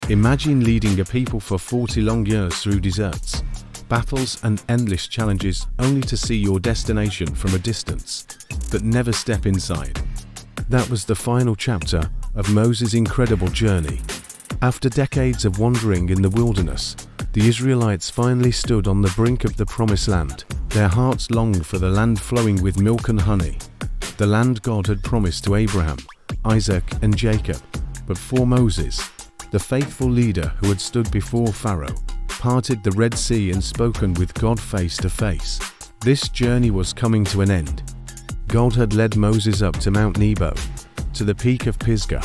Imagine leading a people for 40 long years through deserts, battles and endless challenges only to see your destination from a distance, but never step inside. That was the final chapter of Moses' incredible journey. After decades of wandering in the wilderness, the Israelites finally stood on the brink of the Promised Land. Their hearts longed for the land flowing with milk and honey, the land God had promised to Abraham, Isaac, and Jacob. But for Moses, the faithful leader who had stood before Pharaoh, parted the Red Sea and spoken with God face to face, this journey was coming to an end. God had led Moses up to Mount Nebo, to the peak of Pisgah,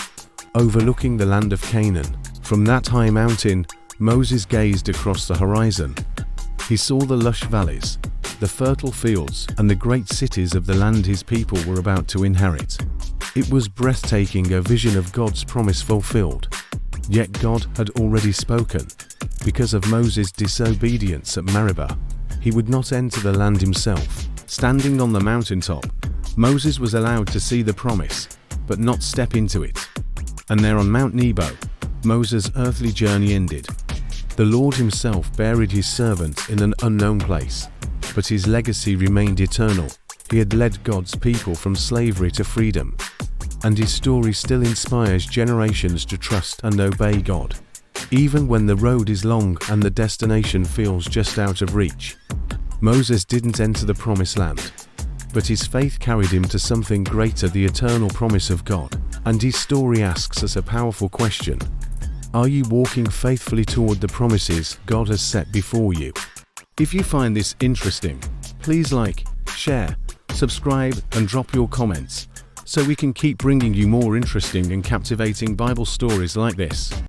overlooking the land of Canaan. From that high mountain, Moses gazed across the horizon. He saw the lush valleys, the fertile fields, and the great cities of the land his people were about to inherit. It was breathtaking, a vision of God's promise fulfilled. Yet God had already spoken. Because of Moses' disobedience at Meribah, he would not enter the land himself. Standing on the mountaintop, Moses was allowed to see the promise, but not step into it. And there on Mount Nebo, Moses' earthly journey ended. The Lord himself buried his servant in an unknown place, but his legacy remained eternal. He had led God's people from slavery to freedom, and his story still inspires generations to trust and obey God, even when the road is long and the destination feels just out of reach. Moses didn't enter the Promised Land, but his faith carried him to something greater, the eternal promise of God. And his story asks us a powerful question. Are you walking faithfully toward the promises God has set before you? If you find this interesting, please like, share, subscribe, and drop your comments, so we can keep bringing you more interesting and captivating Bible stories like this.